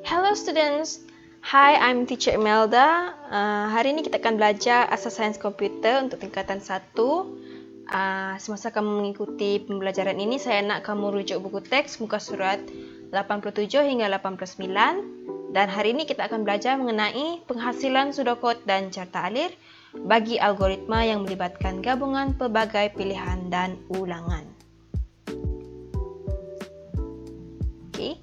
Hello students, hi, I'm teacher Imelda. Hari ini kita akan belajar asas sains komputer untuk tingkatan 1. Semasa kamu mengikuti pembelajaran ini, saya nak kamu rujuk buku teks muka surat 87 hingga 89. Dan hari ini kita akan belajar mengenai penghasilan pseudocode dan carta alir bagi algoritma yang melibatkan gabungan pelbagai pilihan dan ulangan. Okay.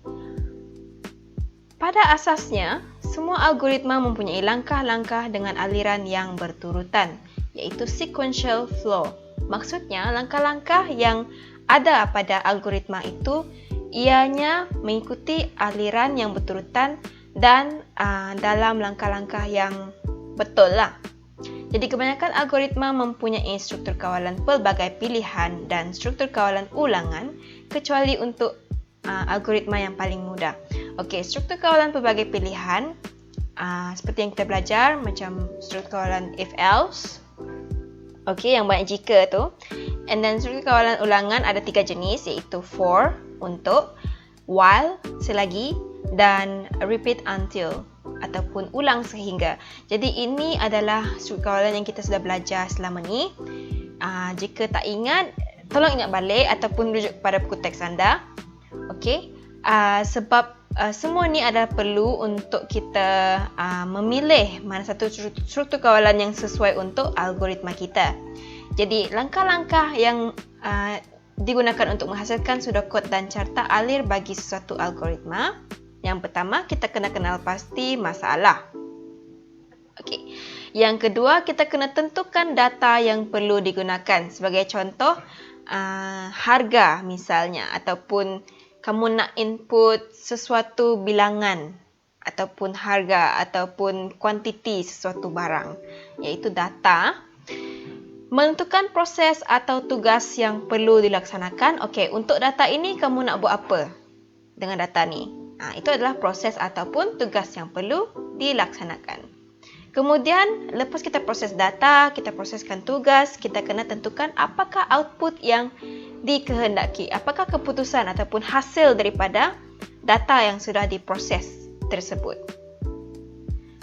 Pada asasnya, semua algoritma mempunyai langkah-langkah dengan aliran yang berturutan, iaitu sequential flow. Maksudnya, langkah-langkah yang ada pada algoritma itu ianya mengikuti aliran yang berturutan dan dalam langkah-langkah yang betul lah. Jadi kebanyakan algoritma mempunyai struktur kawalan pelbagai pilihan dan struktur kawalan ulangan kecuali untuk algoritma yang paling mudah. Okey, struktur kawalan pelbagai pilihan seperti yang kita belajar macam struktur kawalan if-else. Okey, yang banyak jika tu. And then struktur kawalan ulangan ada 3 jenis iaitu for, untuk, while, selagi dan repeat until ataupun ulang sehingga. Jadi ini adalah struktur kawalan yang kita sudah belajar selama ni. Jika tak ingat, tolong ingat balik ataupun rujuk kepada buku teks anda. Okey, sebab semua ni adalah perlu untuk kita memilih mana satu struktur kawalan yang sesuai untuk algoritma kita. Jadi langkah-langkah yang digunakan untuk menghasilkan pseudocode dan carta alir bagi sesuatu algoritma. Yang pertama, kita kena kenal pasti masalah. Okey. Yang kedua, kita kena tentukan data yang perlu digunakan. Sebagai contoh, harga misalnya, ataupun kamu nak input sesuatu bilangan ataupun harga ataupun kuantiti sesuatu barang, iaitu data. Menentukan proses atau tugas yang perlu dilaksanakan. Okey, untuk data ini kamu nak buat apa dengan data ni? Itu adalah proses ataupun tugas yang perlu dilaksanakan. Kemudian, lepas kita proses data, kita proseskan tugas, kita kena tentukan apakah output yang dikehendaki, apakah keputusan ataupun hasil daripada data yang sudah diproses tersebut.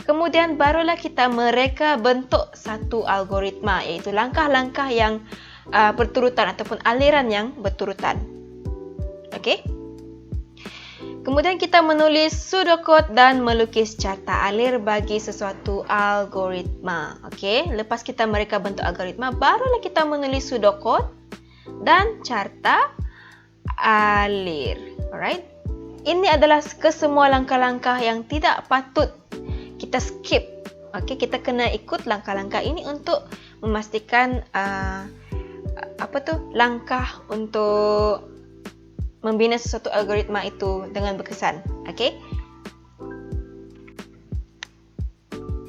Kemudian barulah kita mereka bentuk satu algoritma, iaitu langkah-langkah yang berturutan ataupun aliran yang berturutan. Okey? Kemudian kita menulis pseudocode dan melukis carta alir bagi sesuatu algoritma. Okey, lepas kita mereka bentuk algoritma, barulah kita menulis pseudocode dan carta alir. Alright? Ini adalah kesemua langkah-langkah yang tidak patut kita skip. Okey, kita kena ikut langkah-langkah ini untuk memastikan langkah untuk membina sesuatu algoritma itu dengan berkesan. Okey?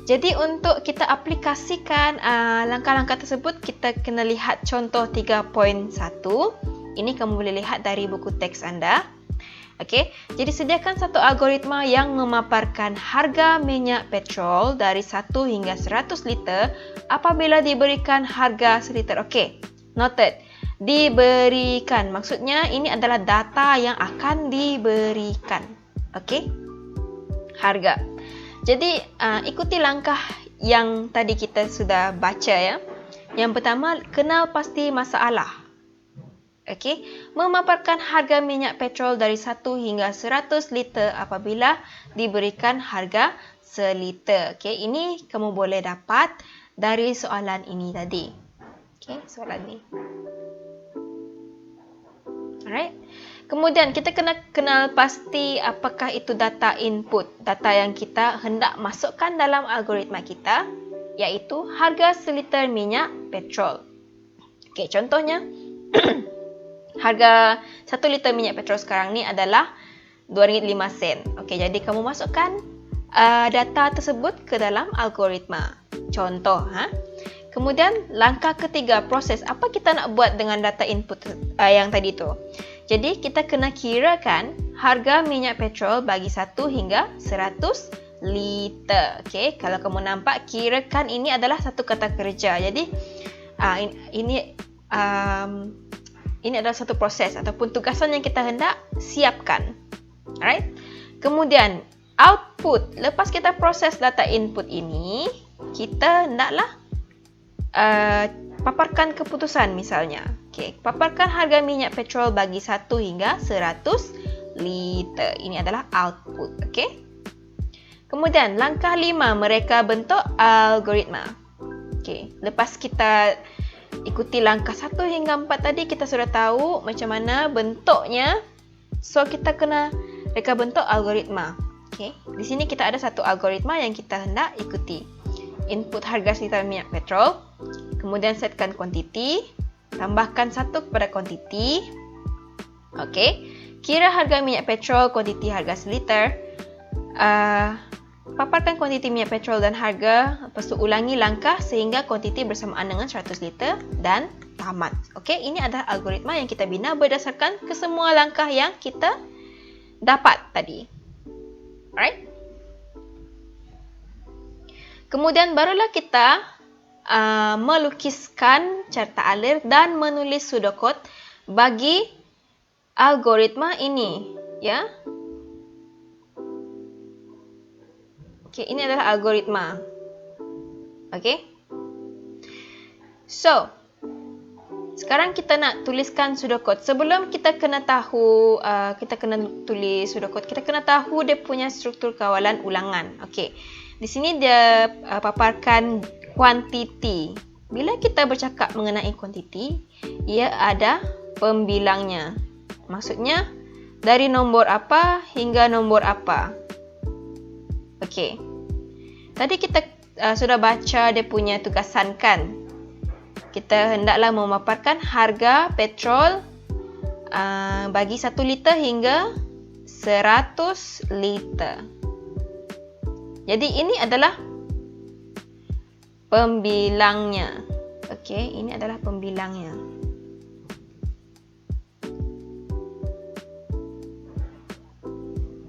Jadi untuk kita aplikasikan langkah-langkah tersebut, kita kena lihat contoh 3.1. Ini kamu boleh lihat dari buku teks anda. Okey, jadi sediakan satu algoritma yang memaparkan harga minyak petrol dari 1 hingga 100 liter apabila diberikan harga seliter. Okey, noted. Diberikan, maksudnya ini adalah data yang akan diberikan. Okey, harga. Jadi ikuti langkah yang tadi kita sudah baca ya. Yang pertama, kenal pasti masalah. Okey, memaparkan harga minyak petrol dari 1 hingga 100 liter apabila diberikan harga seliter. Okey, ini kamu boleh dapat dari soalan ini tadi. Okey, soalan ni. Alright. Kemudian kita kena kenal pasti apakah itu data input, data yang kita hendak masukkan dalam algoritma kita, iaitu harga seliter minyak petrol. Okey, contohnya harga 1 liter minyak petrol sekarang ni adalah RM2.05. Okey, jadi kamu masukkan data tersebut ke dalam algoritma. Contoh, Kemudian langkah ketiga, proses. Apa kita nak buat dengan data input yang tadi tu? Jadi kita kena kirakan harga minyak petrol bagi 1 hingga 100 liter. Okey, kalau kamu nampak, kirakan ini adalah satu kata kerja. Jadi ini adalah satu proses ataupun tugasan yang kita hendak siapkan. Alright? Kemudian output. Lepas kita proses data input ini, kita hendaklah paparkan keputusan misalnya. Okey, paparkan harga minyak petrol bagi 1 hingga 100 liter. Ini adalah output. Okey. Kemudian langkah 5, mereka bentuk algoritma. Okey, lepas kita ikuti langkah 1 hingga 4 tadi, kita sudah tahu macam mana bentuknya. So kita kena reka bentuk algoritma. Okey, di sini kita ada satu algoritma yang kita hendak ikuti. Input harga seliter minyak petrol, kemudian setkan kuantiti, tambahkan 1 kepada kuantiti. Okey, kira harga minyak petrol, kuantiti harga seliter. Paparkan kuantiti minyak petrol dan harga, lepas tu ulangi langkah sehingga kuantiti bersamaan dengan 100 liter dan tamat. Okey, ini adalah algoritma yang kita bina berdasarkan kesemua langkah yang kita dapat tadi. Alright? Kemudian barulah kita melukiskan carta alir dan menulis pseudocode bagi algoritma ini, ya. Okey, ini adalah algoritma. Okey. So, sekarang kita nak tuliskan pseudocode. Sebelum kita kena tahu, kita kena tulis pseudocode, kita kena tahu dia punya struktur kawalan ulangan. Okey. Di sini dia paparkan kuantiti. Bila kita bercakap mengenai kuantiti, ia ada pembilangnya. Maksudnya, dari nombor apa hingga nombor apa. Okey. Tadi kita sudah baca dia punya tugasan kan. Kita hendaklah memaparkan harga petrol bagi 1 liter hingga 100 liter. Jadi ini adalah pembilangnya. Okey, ini adalah pembilangnya.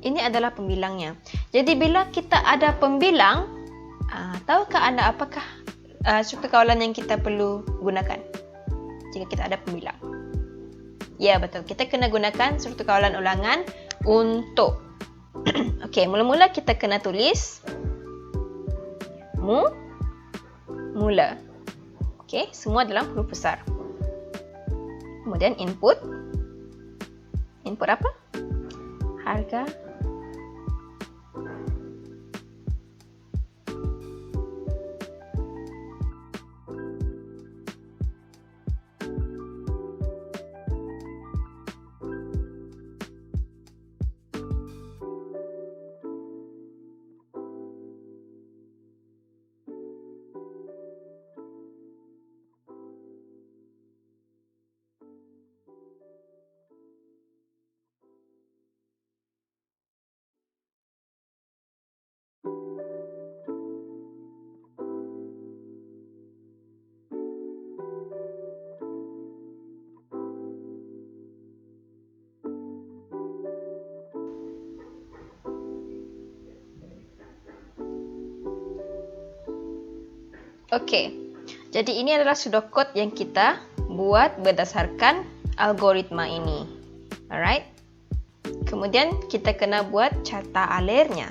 Ini adalah pembilangnya. Jadi bila kita ada pembilang, tahukah anda apakah struktur kawalan yang kita perlu gunakan jika kita ada pembilang? Ya, betul. Kita kena gunakan struktur kawalan ulangan untuk. Okey, mula-mula kita kena tulis mula. Okey, semua dalam huruf besar. Kemudian input. Input apa? Harga. Okey, jadi ini adalah pseudocode yang kita buat berdasarkan algoritma ini. Alright. Kemudian kita kena buat carta alirnya.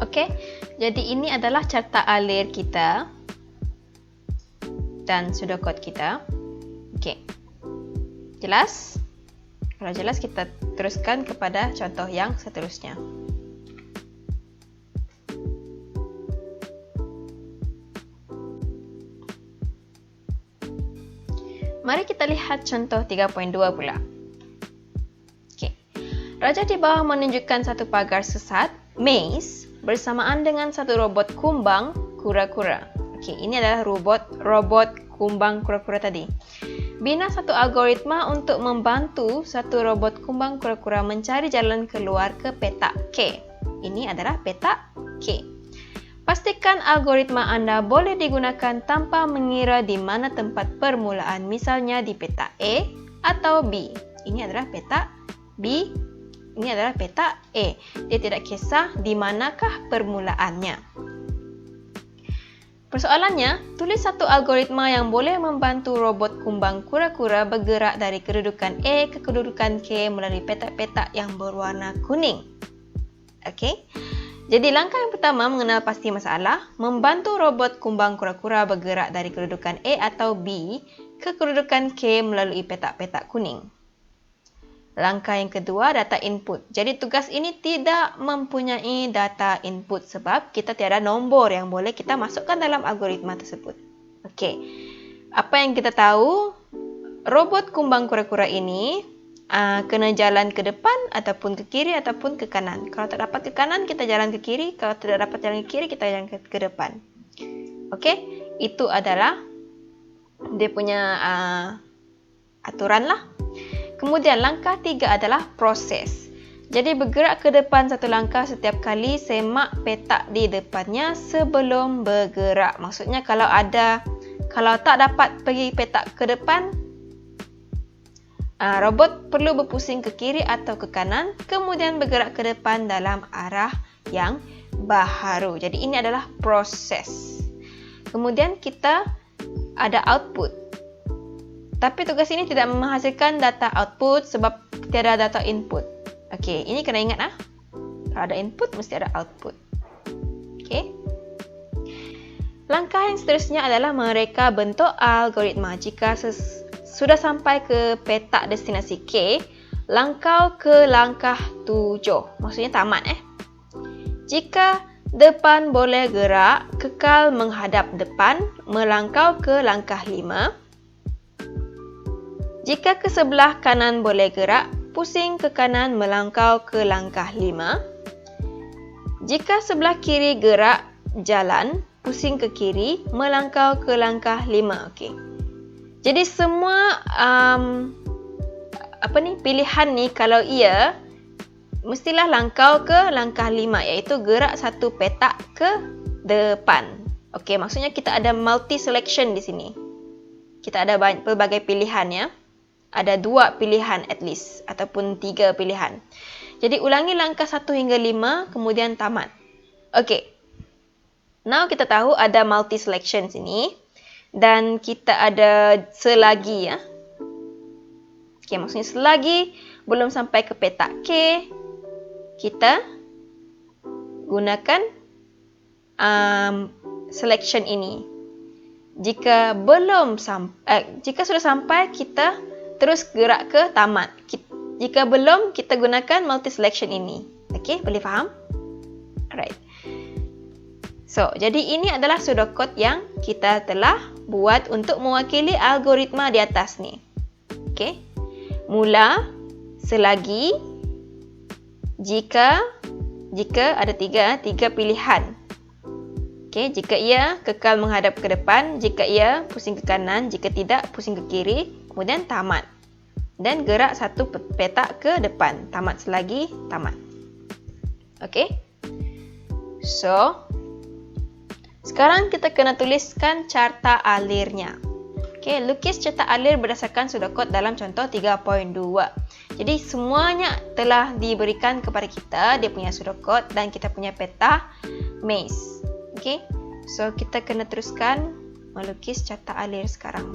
Okey, jadi ini adalah carta alir kita dan pseudocode kita. Okey, jelas? Kalau jelas, kita teruskan kepada contoh yang seterusnya. Mari kita lihat contoh 3.2 pula. Okey. Raja di bawah menunjukkan satu pagar sesat, maze, bersamaan dengan satu robot kumbang kura-kura. Okey, ini adalah robot kumbang kura-kura tadi. Bina satu algoritma untuk membantu satu robot kumbang kura-kura mencari jalan keluar ke petak K. Ini adalah petak K. Pastikan algoritma anda boleh digunakan tanpa mengira di mana tempat permulaan, misalnya di petak A atau B. Ini adalah petak B, ini adalah petak A. Dia tidak kisah di manakah permulaannya. Persoalannya, tulis satu algoritma yang boleh membantu robot kumbang kura-kura bergerak dari kedudukan A ke kedudukan K melalui petak-petak yang berwarna kuning. Okey. Jadi langkah yang pertama mengenal pasti masalah, membantu robot kumbang kura-kura bergerak dari kedudukan A atau B ke kedudukan K melalui petak-petak kuning. Langkah yang kedua, data input. Jadi tugas ini tidak mempunyai data input sebab kita tiada nombor yang boleh kita masukkan dalam algoritma tersebut. Okey. Apa yang kita tahu, robot kumbang kura-kura ini kena jalan ke depan ataupun ke kiri ataupun ke kanan. Kalau tak dapat ke kanan, kita jalan ke kiri. Kalau tidak dapat jalan ke kiri, kita jalan ke depan. Okey, itu adalah dia punya aturan lah. Kemudian langkah 3 adalah proses. Jadi bergerak ke depan satu langkah setiap kali semak petak di depannya sebelum bergerak. Maksudnya kalau tak dapat pergi petak ke depan, robot perlu berpusing ke kiri atau ke kanan, kemudian bergerak ke depan dalam arah yang baharu. Jadi ini adalah proses. Kemudian kita ada output. Tapi tugas ini tidak menghasilkan data output sebab tiada data input. Okey, ini kena ingat ah. Kalau ada input mesti ada output. Okey. Langkah yang seterusnya adalah mereka bentuk algoritma. Jika sudah sampai ke petak destinasi K, langkau ke langkah 7. Maksudnya tamat Jika depan boleh gerak, kekal menghadap depan, melangkau ke langkah 5. Jika ke sebelah kanan boleh gerak, pusing ke kanan melangkau ke langkah 5. Jika sebelah kiri gerak, jalan, pusing ke kiri, melangkau ke langkah 5. Okey. Jadi semua pilihan ni kalau ia mestilah langkau ke langkah 5, iaitu gerak satu petak ke depan. Okey, maksudnya kita ada multi selection di sini. Kita ada pelbagai pilihan ya. Ada 2 pilihan at least ataupun 3 pilihan. Jadi ulangi langkah 1 hingga 5 kemudian tamat. Okey. Now kita tahu ada multi selection sini dan kita ada selagi ya. Okey, maksudnya selagi belum sampai ke petak K, kita gunakan selection ini. Jika sudah sampai, kita terus gerak ke tamat. Jika belum, kita gunakan multi selection ini. Okey, boleh faham? Alright. So, jadi ini adalah pseudocode yang kita telah buat untuk mewakili algoritma di atas ni. Okey. Mula, selagi, jika ada tiga pilihan. Okey, jika ia kekal menghadap ke depan, jika ia pusing ke kanan, jika tidak pusing ke kiri, kemudian tamat. Dan gerak satu petak ke depan. Tamat selagi, tamat. Okey. So, sekarang kita kena tuliskan carta alirnya. Okey, lukis carta alir berdasarkan pseudocode dalam contoh 3.2. Jadi semuanya telah diberikan kepada kita, dia punya pseudocode dan kita punya peta maze. Okey. So, kita kena teruskan melukis carta alir sekarang.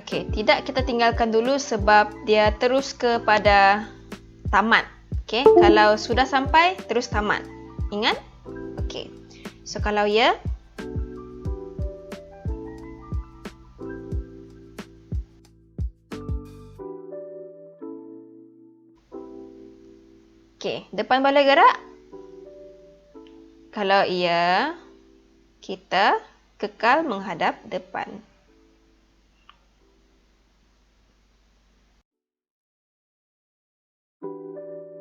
Okey, tidak kita tinggalkan dulu sebab dia terus kepada tamat. Okey, kalau sudah sampai terus tamat. Ingat? Okey. So kalau ya, okey, depan boleh gerak? Kalau iya, kita kekal menghadap depan.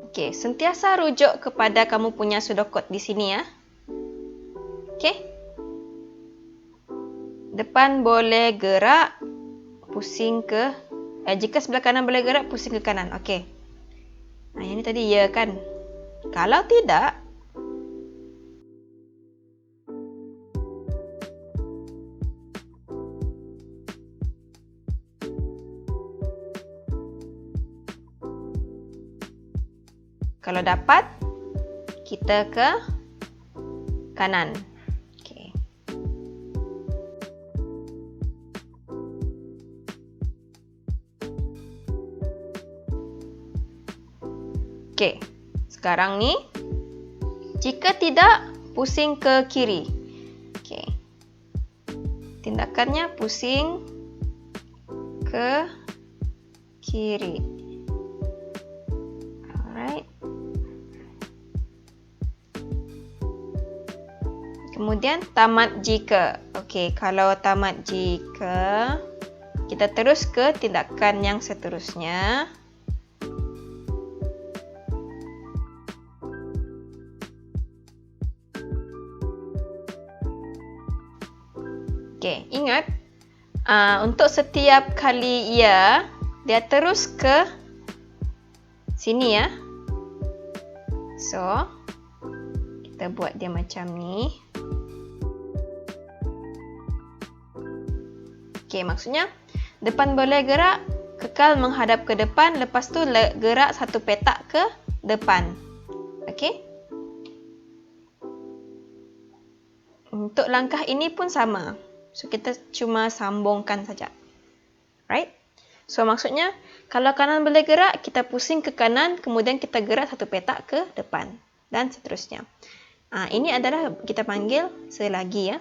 Okey, sentiasa rujuk kepada kamu punya sudokot di sini ya. Okey. Depan boleh gerak, pusing ke jika sebelah kanan boleh gerak, pusing ke kanan. Okey. Yang ni tadi ya kan? Kalau tidak, kalau dapat, kita ke kanan. Okey. Okey. Sekarang ni, jika tidak, pusing ke kiri. Okey. Tindakannya pusing ke kiri. Alright. Kemudian tamat jika. Okey, kalau tamat jika, kita terus ke tindakan yang seterusnya. Okey, ingat untuk setiap kali ya, dia terus ke sini ya. So, kita buat dia macam ni. Okey, maksudnya depan boleh gerak, kekal menghadap ke depan, lepas tu gerak satu petak ke depan. Okey? Untuk langkah ini pun sama. So, kita cuma sambungkan saja. Right? So, maksudnya, kalau kanan boleh gerak, kita pusing ke kanan, kemudian kita gerak satu petak ke depan. Dan seterusnya. Ini adalah kita panggil selagi ya.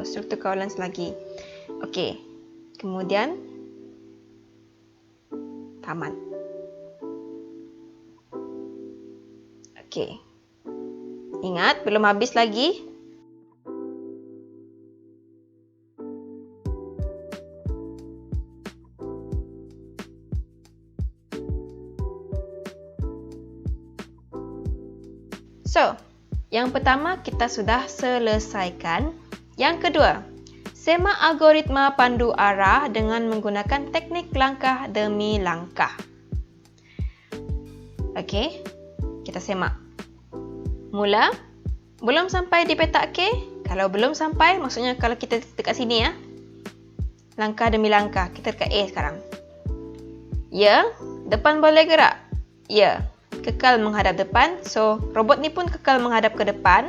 Struktur kawalan selagi. Okey. Kemudian, tamat. Okey. Ingat, belum habis lagi. So, yang pertama kita sudah selesaikan. Yang kedua, semak algoritma pandu arah dengan menggunakan teknik langkah demi langkah. Okey, kita semak. Mula, belum sampai di petak K. Kalau belum sampai, maksudnya kalau kita dekat sini ya. Langkah demi langkah. Kita dekat A sekarang. Ya, depan boleh gerak. Ya, kekal menghadap depan. So, robot ni pun kekal menghadap ke depan.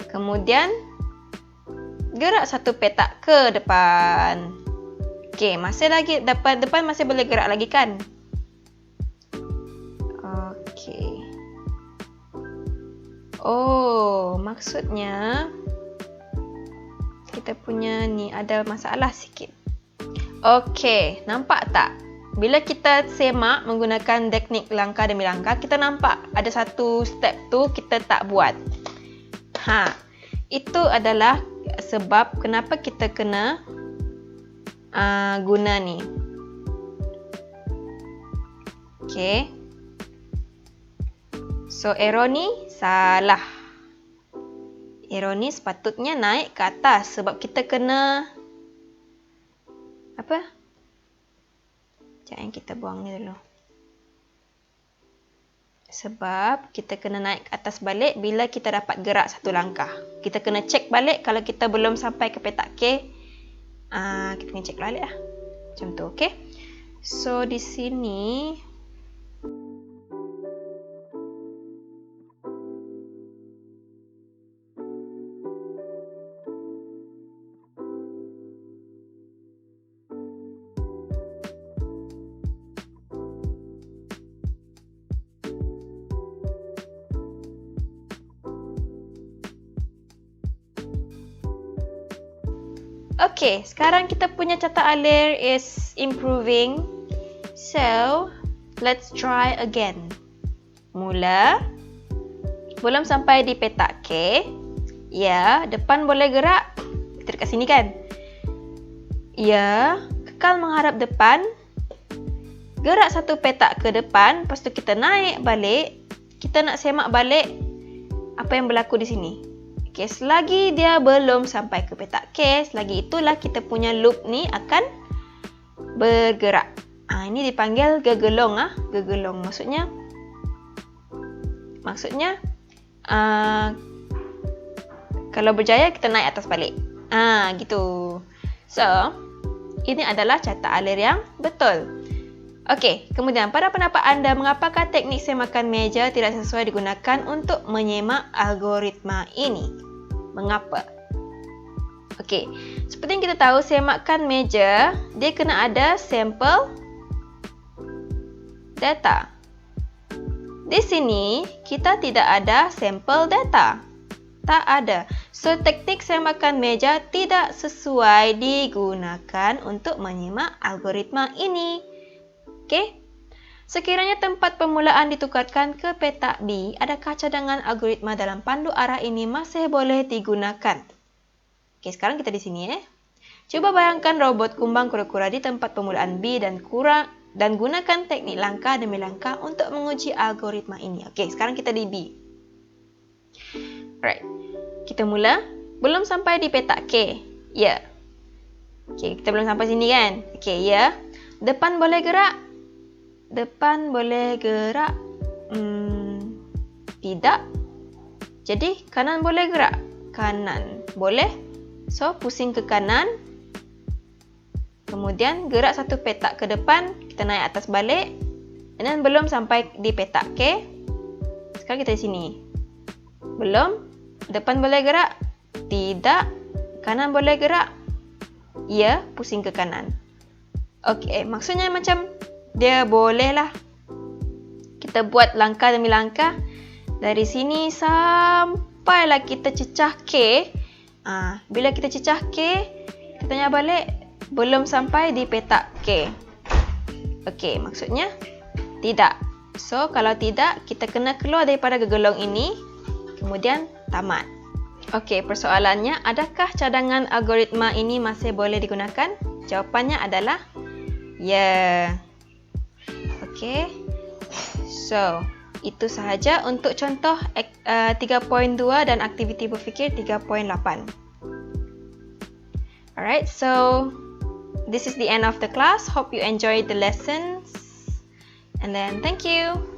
Kemudian, gerak satu petak ke depan. Okey, masih lagi depan masih boleh gerak lagi kan? Okey. Oh, maksudnya kita punya ni ada masalah sikit. Okey, nampak tak? Bila kita semak menggunakan teknik langkah demi langkah, kita nampak ada satu step tu kita tak buat. Itu adalah sebab kenapa kita kena guna ni. Okey. So, arrow ni salah. Arrow ni sepatutnya naik ke atas sebab kita kena apa? Jangan kita buang ni dulu. Sebab kita kena naik ke atas balik bila kita dapat gerak satu langkah. Kita kena cek balik kalau kita belum sampai ke petak K. Kita kena cek balik lah. Macam tu, okey? So, di sini Okay, sekarang kita punya cata alir is improving. So, let's try again. Mula. Belum sampai di petak K. Ya, depan boleh gerak. Kita dekat sini kan? Ya, kekal menghadap depan. Gerak satu petak ke depan. Lepas tu kita naik balik. Kita nak semak balik apa yang berlaku di sini. Okay, selagi dia belum sampai ke petak K, selagi itulah kita punya loop ni akan bergerak. Ini dipanggil gegelong. Gegelong maksudnya kalau berjaya kita naik atas balik. Gitu. So, ini adalah cata alir yang betul. Okey, kemudian pada pendapat anda, mengapakah teknik semakan meja tidak sesuai digunakan untuk menyemak algoritma ini? Mengapa? Okey, seperti yang kita tahu, semakan meja dia kena ada sampel data. Di sini kita tidak ada sampel data. Tak ada. So, teknik semakan meja tidak sesuai digunakan untuk menyemak algoritma ini. Okey. Sekiranya tempat permulaan ditukarkan ke petak B, adakah cadangan algoritma dalam pandu arah ini masih boleh digunakan? Okey, sekarang kita di sini. Cuba bayangkan robot kumbang kura-kura di tempat permulaan B dan gunakan teknik langkah demi langkah untuk menguji algoritma ini. Okey, sekarang kita di B. Alright. Kita mula. Belum sampai di petak K. Ya. Okey, kita belum sampai sini kan? Okey, ya. Depan boleh gerak. Depan boleh gerak. Tidak. Jadi, kanan boleh gerak. Kanan boleh. So, pusing ke kanan. Kemudian, gerak satu petak ke depan. Kita naik atas balik. Dan belum sampai di petak K. Sekarang kita di sini. Belum. Depan boleh gerak. Tidak. Kanan boleh gerak. Ya, pusing ke kanan. Okey, maksudnya macam dia boleh lah. Kita buat langkah demi langkah. Dari sini sampailah kita cecah K. Bila kita cecah K, kita tanya balik. Belum sampai di petak K. Okey, maksudnya tidak. So, kalau tidak, kita kena keluar daripada gegelong ini. Kemudian tamat. Okey, persoalannya, adakah cadangan algoritma ini masih boleh digunakan? Jawapannya adalah ya. Okey. So, itu sahaja untuk contoh 3.2 dan aktiviti berfikir 3.8. Alright, so this is the end of the class. Hope you enjoyed the lessons. And then thank you.